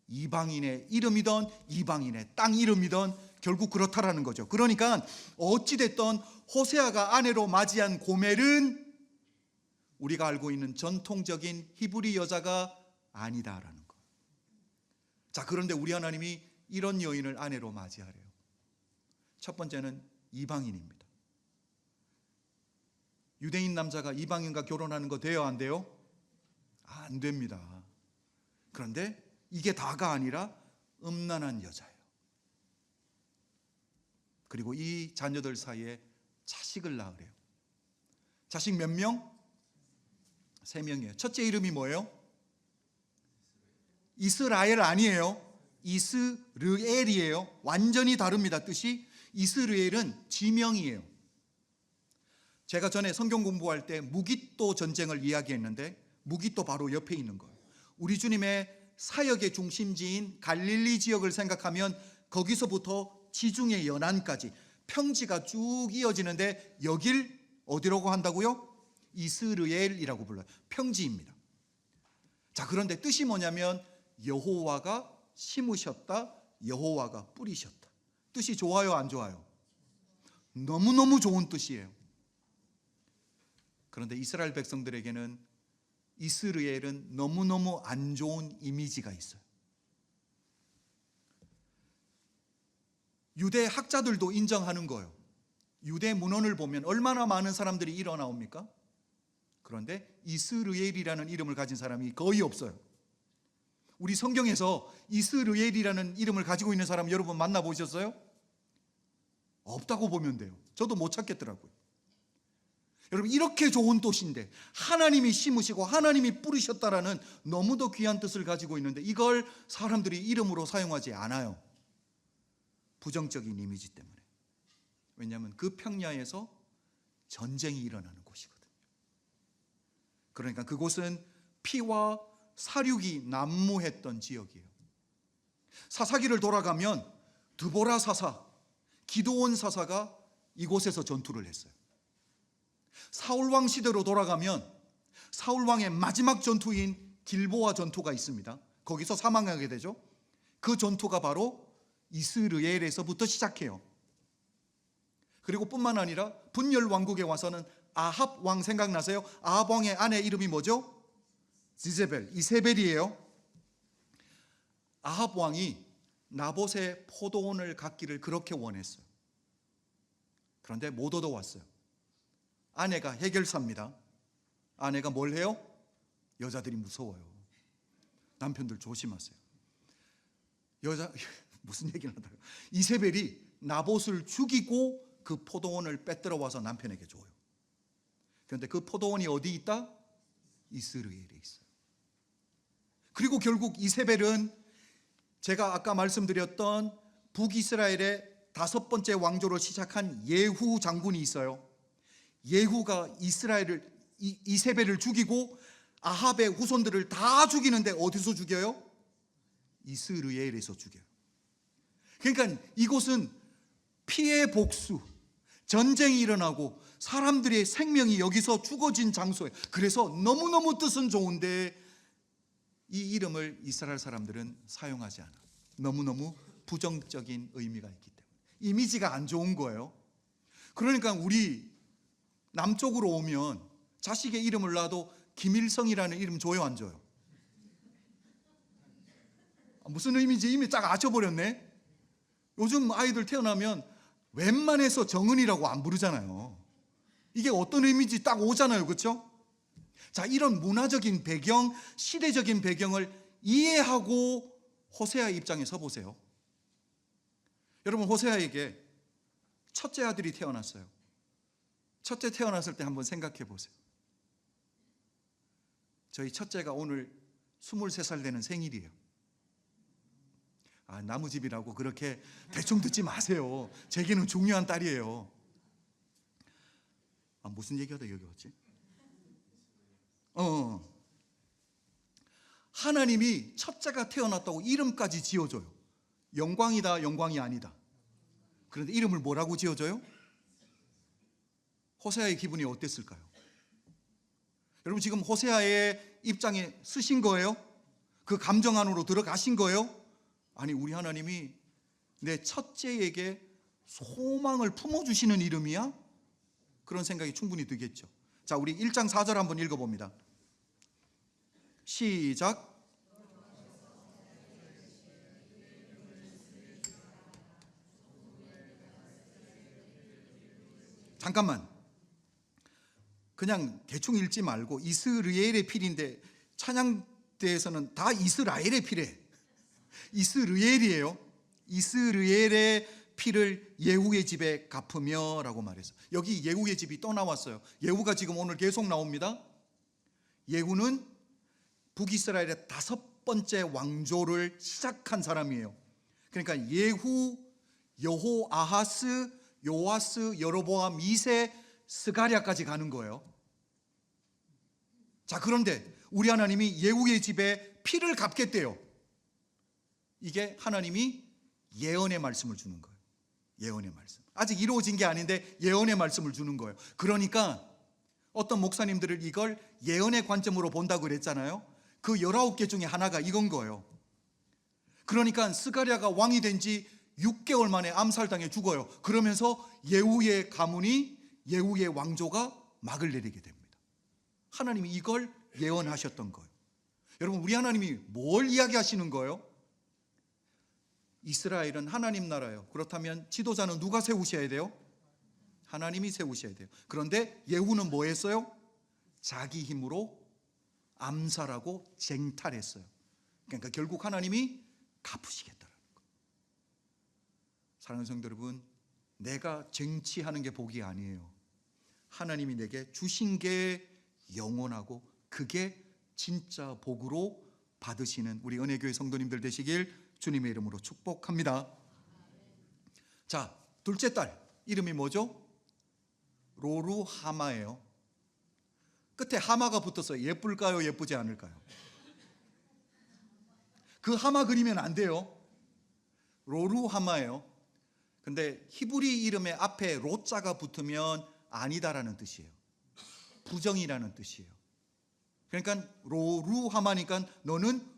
이방인의 이름이든 이방인의 땅 이름이든 결국 그렇다라는 거죠. 그러니까 어찌됐든 호세아가 아내로 맞이한 고멜은 우리가 알고 있는 전통적인 히브리 여자가 아니다라는 거. 자, 그런데 우리 하나님이 이런 여인을 아내로 맞이하래요. 첫 번째는 이방인입니다. 유대인 남자가 이방인과 결혼하는 거 돼요, 안 돼요? 안 됩니다. 그런데 이게 다가 아니라 음란한 여자예요. 그리고 이 자녀들 사이에 자식을 낳으래요. 자식 몇 명? 3명이에요. 첫째 이름이 뭐예요? 이스라엘 아니에요. 이스르엘이에요. 완전히 다릅니다. 뜻이. 이스라엘은 지명이에요. 제가 전에 성경 공부할 때 무기또 전쟁을 이야기했는데 무기또 바로 옆에 있는 거예요. 우리 주님의 사역의 중심지인 갈릴리 지역을 생각하면 거기서부터 지중해 연안까지 평지가 쭉 이어지는데 여길 어디라고 한다고요? 이스르엘이라고 불러요. 평지입니다. 자, 그런데 뜻이 뭐냐면 여호와가 심으셨다, 여호와가 뿌리셨다. 뜻이 좋아요, 안 좋아요? 너무너무 좋은 뜻이에요. 그런데 이스라엘 백성들에게는 이스라엘은 너무너무 안 좋은 이미지가 있어요. 유대 학자들도 인정하는 거예요. 유대 문헌을 보면 얼마나 많은 사람들이 일어나옵니까? 그런데 이스라엘이라는 이름을 가진 사람이 거의 없어요. 우리 성경에서 이스라엘이라는 이름을 가지고 있는 사람 여러분 만나보셨어요? 없다고 보면 돼요. 저도 못 찾겠더라고요. 여러분, 이렇게 좋은 뜻인데 하나님이 심으시고 하나님이 뿌리셨다라는 너무도 귀한 뜻을 가지고 있는데 이걸 사람들이 이름으로 사용하지 않아요. 부정적인 이미지 때문에. 왜냐하면 그 평야에서 전쟁이 일어나는 곳이거든요. 그러니까 그곳은 피와 사륙이 난무했던 지역이에요. 사사기를 돌아가면 드보라 사사, 기드온 사사가 이곳에서 전투를 했어요. 사울왕 시대로 돌아가면 사울왕의 마지막 전투인 길보아 전투가 있습니다. 거기서 사망하게 되죠. 그 전투가 바로 이스라엘에서부터 시작해요. 그리고 뿐만 아니라 분열 왕국에 와서는 아합 왕 생각나세요? 아합 왕의 아내 이름이 뭐죠? 이세벨이에요. 아합 왕이 나봇의 포도원을 갖기를 그렇게 원했어요. 그런데 못 얻어왔어요. 아내가 해결사입니다. 아내가 뭘 해요? 여자들이 무서워요. 남편들 조심하세요. 무슨 얘기를 하다가 이세벨이 나봇을 죽이고 그 포도원을 빼들어 와서 남편에게 줘요. 그런데 그 포도원이 어디 있다? 이스라엘에 있어요. 그리고 결국 이세벨은 제가 아까 말씀드렸던 북이스라엘의 5번째 왕조로 시작한 예후 장군이 있어요. 예후가 이세벨을 죽이고 아합의 후손들을 다 죽이는데 어디서 죽여요? 이스라엘에서 죽여요. 그러니까 이곳은 피해 복수, 전쟁이 일어나고 사람들의 생명이 여기서 죽어진 장소예요. 그래서 너무너무 뜻은 좋은데 이 이름을 이스라엘 사람들은 사용하지 않아. 너무너무 부정적인 의미가 있기 때문에. 이미지가 안 좋은 거예요. 그러니까 우리 남쪽으로 오면 자식의 이름을 놔도 김일성이라는 이름 줘요, 안 줘요? 무슨 의미인지 이미 딱 아셔버렸네. 요즘 아이들 태어나면 웬만해서 정은이라고 안 부르잖아요. 이게 어떤 의미인지 딱 오잖아요, 그렇죠? 자, 이런 문화적인 배경, 시대적인 배경을 이해하고 호세아 입장에 서보세요. 여러분, 호세아에게 첫째 아들이 태어났어요. 첫째 태어났을 때 한번 생각해 보세요. 저희 첫째가 오늘 23살 되는 생일이에요. 나무집이라고 그렇게 대충 듣지 마세요. 제게는 중요한 딸이에요. 무슨 얘기하다 여기 왔지? 하나님이 첫째가 태어났다고 이름까지 지어줘요. 영광이다, 영광이 아니다. 그런데 이름을 뭐라고 지어줘요? 호세아의 기분이 어땠을까요? 여러분 지금 호세아의 입장에 쓰신 거예요? 그 감정 안으로 들어가신 거예요? 아니, 우리 하나님이 내 첫째에게 소망을 품어주시는 이름이야? 그런 생각이 충분히 들겠죠. 자, 우리 1장 4절 한번 읽어봅니다. 시작. 잠깐만, 그냥 대충 읽지 말고 이스르엘의 필인데 찬양대에서는 다 이스라엘의 필에 이스르엘이에요. 이스르엘의 피를 예후의 집에 갚으며 라고 말해서 여기 예후의 집이 또 나왔어요. 예후가 지금 오늘 계속 나옵니다. 예후는 북이스라엘의 5번째 왕조를 시작한 사람이에요. 그러니까 예후, 여호아하스, 요아스, 여로보암, 이세, 스가랴까지 가는 거예요. 자, 그런데 우리 하나님이 예후의 집에 피를 갚겠대요. 이게 하나님이 예언의 말씀을 주는 거예요. 예언의 말씀. 아직 이루어진 게 아닌데 예언의 말씀을 주는 거예요. 그러니까 어떤 목사님들을 이걸 예언의 관점으로 본다고 그랬잖아요. 그 19개 중에 하나가 이건 거예요. 그러니까 스가랴가 왕이 된 지 6개월 만에 암살당해 죽어요. 그러면서 예후의 가문이, 예후의 왕조가 막을 내리게 됩니다. 하나님이 이걸 예언하셨던 거예요. 여러분, 우리 하나님이 뭘 이야기하시는 거예요? 이스라엘은 하나님 나라예요. 그렇다면 지도자는 누가 세우셔야 돼요? 하나님이 세우셔야 돼요. 그런데 예후는 뭐 했어요? 자기 힘으로 암살하고 쟁탈했어요. 그러니까 결국 하나님이 갚으시겠다는 거예요. 사랑하는 성도 여러분, 내가 쟁취하는 게 복이 아니에요. 하나님이 내게 주신 게 영원하고 그게 진짜 복으로 받으시는 우리 은혜교회 성도님들 되시길 주님의 이름으로 축복합니다. 자, 둘째 딸 이름이 뭐죠? 로루하마예요. 끝에 하마가 붙었어요. 예쁠까요? 예쁘지 않을까요? 그 하마 그리면 안 돼요. 로루하마예요. 근데 히브리 이름의 앞에 로자가 붙으면 아니다라는 뜻이에요. 부정이라는 뜻이에요. 그러니까 로루하마니까 너는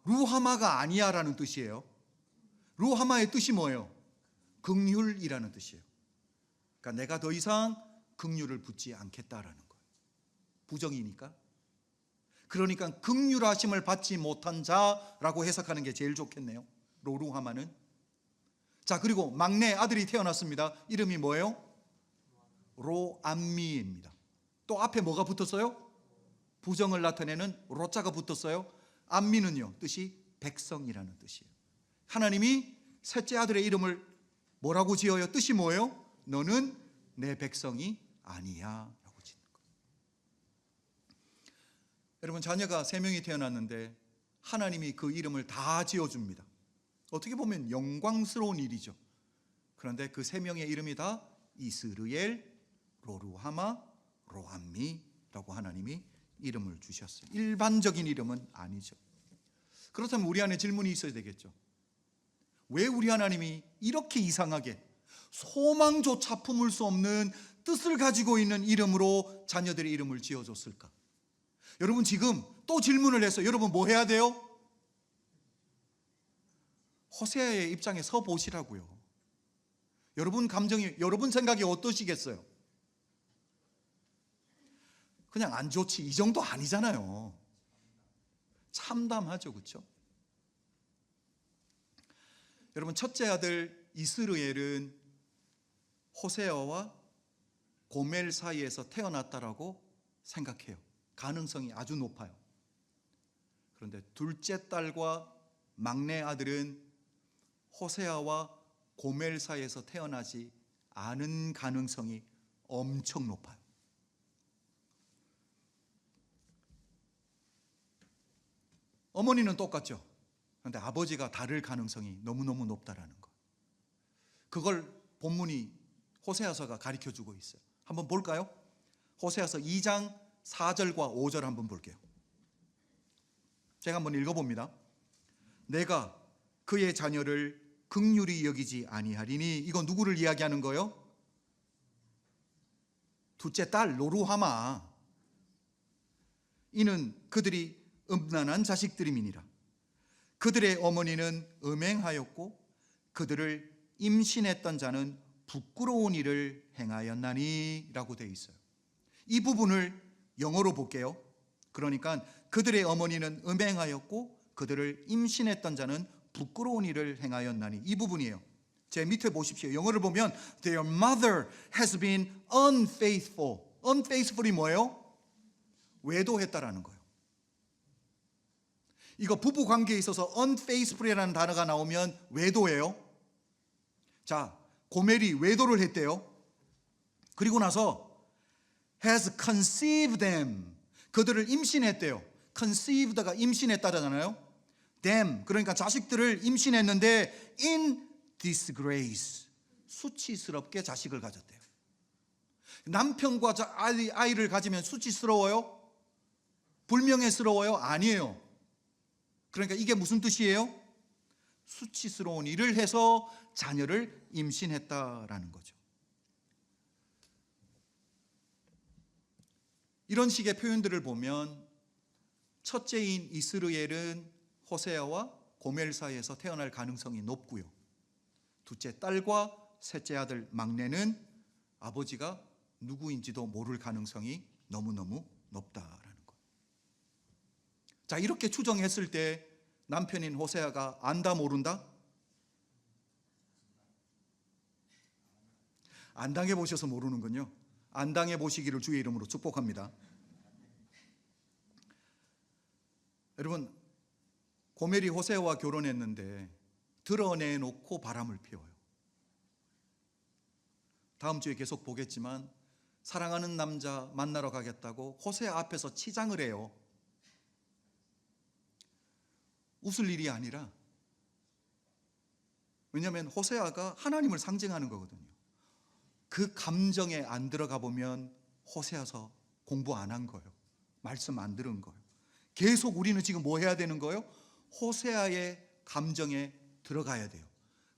루하마가 아니야 라는 뜻이에요. 루하마의 뜻이 뭐예요? 긍휼이라는 뜻이에요. 그러니까 내가 더 이상 긍휼을 붙지 않겠다라는 거예요. 부정이니까. 그러니까 긍휼하심을 받지 못한 자라고 해석하는 게 제일 좋겠네요. 로루하마는. 자, 그리고 막내 아들이 태어났습니다. 이름이 뭐예요? 로암미입니다. 또 앞에 뭐가 붙었어요? 부정을 나타내는 로자가 붙었어요. 암미는요, 뜻이 백성이라는 뜻이에요. 하나님이 셋째 아들의 이름을 뭐라고 지어요? 뜻이 뭐예요? 너는 내 백성이 아니야 라고 짓는 거예요. 여러분, 자녀가 3명이 태어났는데 하나님이 그 이름을 다 지어줍니다. 어떻게 보면 영광스러운 일이죠. 그런데 그 3명의 이름이 다 이스르엘, 로루하마, 로암미라고 하나님이 이름을 주셨어요. 일반적인 이름은 아니죠. 그렇다면 우리 안에 질문이 있어야 되겠죠. 왜 우리 하나님이 이렇게 이상하게 소망조차 품을 수 없는 뜻을 가지고 있는 이름으로 자녀들의 이름을 지어줬을까? 여러분, 지금 또 질문을 해서 여러분 뭐 해야 돼요? 호세아의 입장에 서 보시라고요. 여러분 감정이, 여러분 생각이 어떠시겠어요? 그냥 안 좋지 이 정도 아니잖아요. 참담하죠, 그렇죠? 여러분, 첫째 아들 이스르엘은 호세아와 고멜 사이에서 태어났다라고 생각해요. 가능성이 아주 높아요. 그런데 둘째 딸과 막내 아들은 호세아와 고멜 사이에서 태어나지 않은 가능성이 엄청 높아요. 어머니는 똑같죠. 그런데 아버지가 다를 가능성이 너무너무 높다라는 거. 그걸 본문이 호세아서가 가르쳐주고 있어요. 한번 볼까요? 호세아서 2장 4절과 5절 한번 볼게요. 제가 한번 읽어봅니다. 내가 그의 자녀를 긍휼히 여기지 아니하리니, 이건 누구를 이야기하는 거예요? 둘째 딸 로루하마 이는 그들이 음란한 자식들임이니라. 그들의 어머니는 음행하였고 그들을 임신했던 자는 부끄러운 일을 행하였나니 라고 되어 있어요. 이 부분을 영어로 볼게요. 그러니까 그들의 어머니는 음행하였고 그들을 임신했던 자는 부끄러운 일을 행하였나니, 이 부분이에요. 제 밑에 보십시오. 영어를 보면 Their mother has been unfaithful. unfaithful이 뭐예요? 외도했다라는 거예요. 이거 부부 관계에 있어서 unfaithful이라는 단어가 나오면 외도예요. 자, 고멜이 외도를 했대요. 그리고 나서 has conceived them. 그들을 임신했대요. conceived가 임신했다잖아요. them, 그러니까 자식들을 임신했는데 in disgrace, 수치스럽게 자식을 가졌대요. 남편과 아이를 가지면 수치스러워요? 불명예스러워요? 아니에요. 그러니까 이게 무슨 뜻이에요? 수치스러운 일을 해서 자녀를 임신했다라는 거죠. 이런 식의 표현들을 보면 첫째인 이스르엘은 호세아와 고멜 사이에서 태어날 가능성이 높고요. 둘째 딸과 셋째 아들 막내는 아버지가 누구인지도 모를 가능성이 너무너무 높다라는 거예요. 자, 이렇게 추정했을 때 남편인 호세아가 안다 모른다? 안 당해보셔서 모르는군요. 안 당해보시기를 주의 이름으로 축복합니다. 여러분, 고멜이 호세아와 결혼했는데 드러내놓고 바람을 피워요. 다음 주에 계속 보겠지만 사랑하는 남자 만나러 가겠다고 호세아 앞에서 치장을 해요. 웃을 일이 아니라, 왜냐하면 호세아가 하나님을 상징하는 거거든요. 그 감정에 안 들어가 보면 호세아서 공부 안 한 거예요. 말씀 안 들은 거예요. 계속 우리는 지금 뭐 해야 되는 거예요? 호세아의 감정에 들어가야 돼요.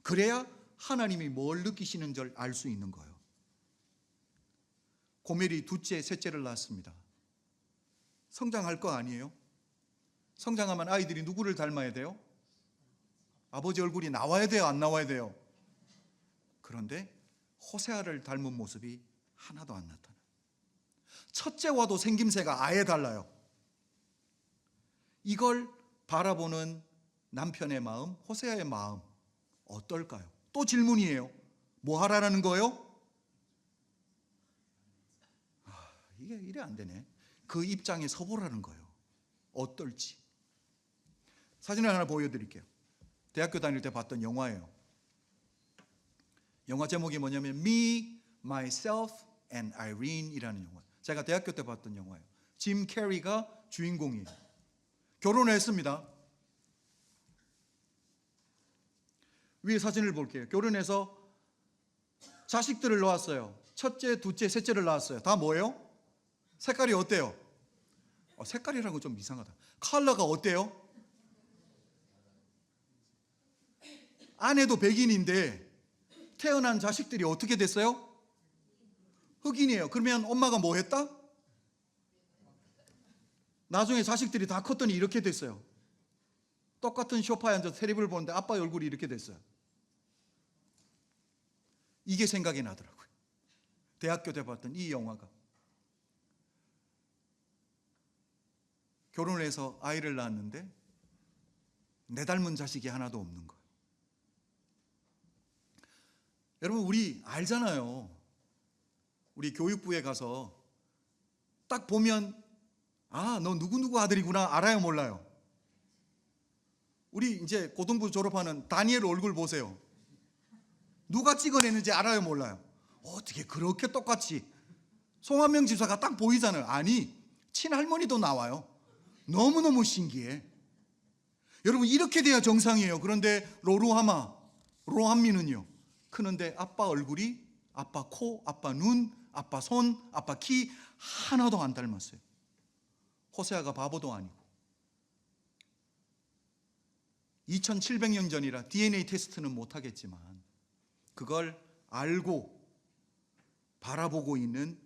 그래야 하나님이 뭘 느끼시는 줄 알 수 있는 거예요. 고멜이 둘째, 셋째를 낳았습니다. 성장할 거 아니에요? 성장하면 아이들이 누구를 닮아야 돼요? 아버지 얼굴이 나와야 돼요? 안 나와야 돼요? 그런데 호세아를 닮은 모습이 하나도 안 나타나요. 첫째와도 생김새가 아예 달라요. 이걸 바라보는 남편의 마음, 호세아의 마음 어떨까요? 또 질문이에요. 뭐 하라는 거예요? 이게 이래 안 되네. 그 입장에 서보라는 거예요. 어떨지. 사진을 하나 보여드릴게요. 대학교 다닐 때 봤던 영화예요. 영화 제목이 뭐냐면 Me, Myself and Irene이라는 영화. 제가 대학교 때 봤던 영화예요. 짐 캐리가 주인공이에요. 결혼을 했습니다. 위에 사진을 볼게요. 결혼해서 자식들을 낳았어요. 첫째, 둘째, 셋째를 낳았어요. 다 뭐예요? 색깔이 어때요? 색깔이라는 건 좀 이상하다. 컬러가 어때요? 아내도 백인인데 태어난 자식들이 어떻게 됐어요? 흑인이에요. 그러면 엄마가 뭐 했다? 나중에 자식들이 다 컸더니 이렇게 됐어요. 똑같은 소파에 앉아서 텔레비를 보는데 아빠 얼굴이 이렇게 됐어요. 이게 생각이 나더라고요. 대학교 때 봤던 이 영화가. 결혼을 해서 아이를 낳았는데 내 닮은 자식이 하나도 없는 거예요. 여러분, 우리 알잖아요. 우리 교육부에 가서 딱 보면 너 누구누구 아들이구나 알아요, 몰라요? 우리 이제 고등부 졸업하는 다니엘 얼굴 보세요. 누가 찍어내는지 알아요, 몰라요? 어떻게 그렇게 똑같이? 송한명 집사가 딱 보이잖아요. 아니, 친할머니도 나와요. 너무너무 신기해. 여러분, 이렇게 돼야 정상이에요. 그런데 로루함미는요, 크는데 아빠 얼굴이, 아빠 코, 아빠 눈, 아빠 손, 아빠 키 하나도 안 닮았어요. 호세아가 바보도 아니고. 2700년 전이라 DNA 테스트는 못하겠지만 그걸 알고 바라보고 있는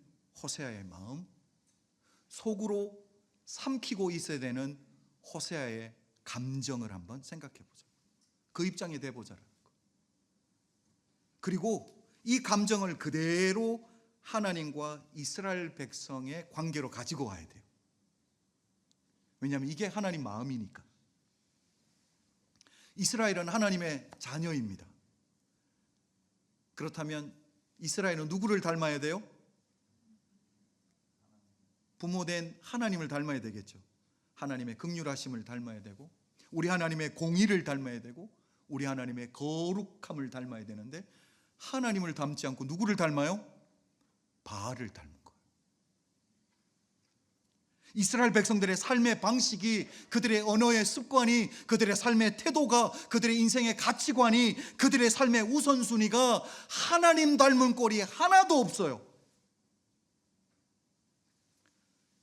호세아의 마음, 속으로 삼키고 있어야 되는 호세아의 감정을 한번 생각해 보자. 그 입장에 대 보자라는 거. 그리고 이 감정을 그대로 하나님과 이스라엘 백성의 관계로 가지고 와야 돼요. 왜냐하면 이게 하나님 마음이니까. 이스라엘은 하나님의 자녀입니다. 그렇다면 이스라엘은 누구를 닮아야 돼요? 부모된 하나님을 닮아야 되겠죠. 하나님의 긍휼하심을 닮아야 되고, 우리 하나님의 공의를 닮아야 되고, 우리 하나님의 거룩함을 닮아야 되는데, 하나님을 닮지 않고 누구를 닮아요? 바알을 닮은 거예요. 이스라엘 백성들의 삶의 방식이, 그들의 언어의 습관이, 그들의 삶의 태도가, 그들의 인생의 가치관이, 그들의 삶의 우선순위가 하나님 닮은 꼴이 하나도 없어요.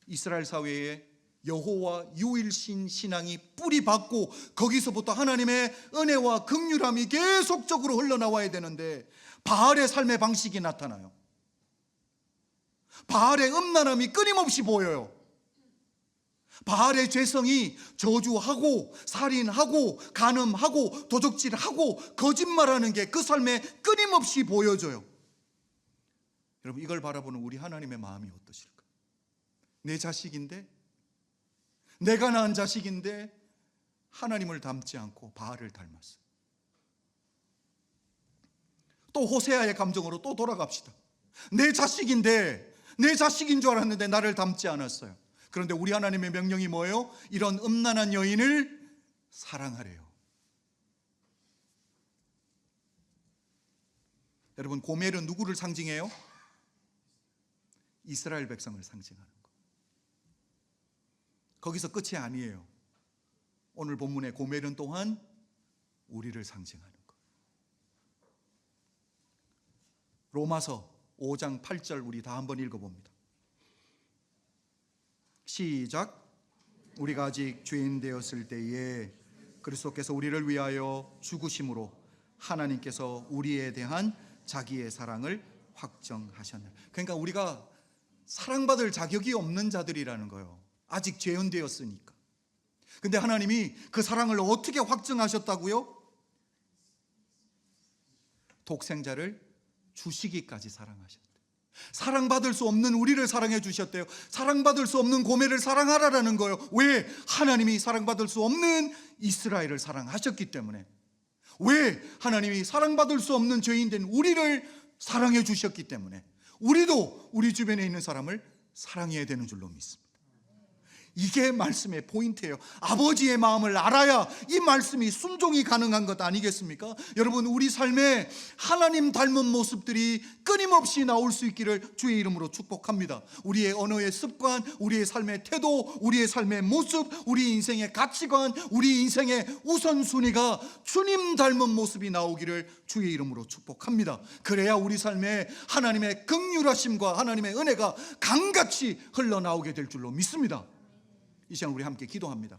이스라엘 사회에 여호와 유일신 신앙이 뿌리 박고, 거기서부터 하나님의 은혜와 긍휼함이 계속적으로 흘러나와야 되는데, 바알의 삶의 방식이 나타나요. 바알의 음란함이 끊임없이 보여요. 바알의 죄성이 저주하고 살인하고 간음하고 도적질하고 거짓말하는 게 그 삶에 끊임없이 보여져요. 여러분, 이걸 바라보는 우리 하나님의 마음이 어떠실까? 내 자식인데, 내가 낳은 자식인데 하나님을 닮지 않고 바알을 닮았어요. 또 호세아의 감정으로 또 돌아갑시다. 내 자식인데, 내 자식인 줄 알았는데 나를 닮지 않았어요. 그런데 우리 하나님의 명령이 뭐예요? 이런 음란한 여인을 사랑하래요. 여러분, 고멜은 누구를 상징해요? 이스라엘 백성을 상징하는 거. 거기서 끝이 아니에요. 오늘 본문의 고멜은 또한 우리를 상징하는 거. 로마서 5장 8절 우리 다 한번 읽어봅니다. 시작. 우리가 아직 죄인 되었을 때에 그리스도께서 우리를 위하여 죽으심으로 하나님께서 우리에 대한 자기의 사랑을 확정하셨네. 그러니까 우리가 사랑받을 자격이 없는 자들이라는 거예요. 아직 죄인 되었으니까. 근데 하나님이 그 사랑을 어떻게 확정하셨다고요? 독생자를 주시기까지 사랑하셨대요. 사랑받을 수 없는 우리를 사랑해 주셨대요. 사랑받을 수 없는 고멜을 사랑하라라는 거예요. 왜? 하나님이 사랑받을 수 없는 이스라엘을 사랑하셨기 때문에. 왜? 하나님이 사랑받을 수 없는 죄인된 우리를 사랑해 주셨기 때문에. 우리도 우리 주변에 있는 사람을 사랑해야 되는 줄로 믿습니다. 이게 말씀의 포인트예요. 아버지의 마음을 알아야 이 말씀이 순종이 가능한 것 아니겠습니까? 여러분, 우리 삶에 하나님 닮은 모습들이 끊임없이 나올 수 있기를 주의 이름으로 축복합니다. 우리의 언어의 습관, 우리의 삶의 태도, 우리의 삶의 모습, 우리 인생의 가치관, 우리 인생의 우선순위가 주님 닮은 모습이 나오기를 주의 이름으로 축복합니다. 그래야 우리 삶에 하나님의 긍휼하심과 하나님의 은혜가 강같이 흘러나오게 될 줄로 믿습니다. 이 시간 우리 함께 기도합니다.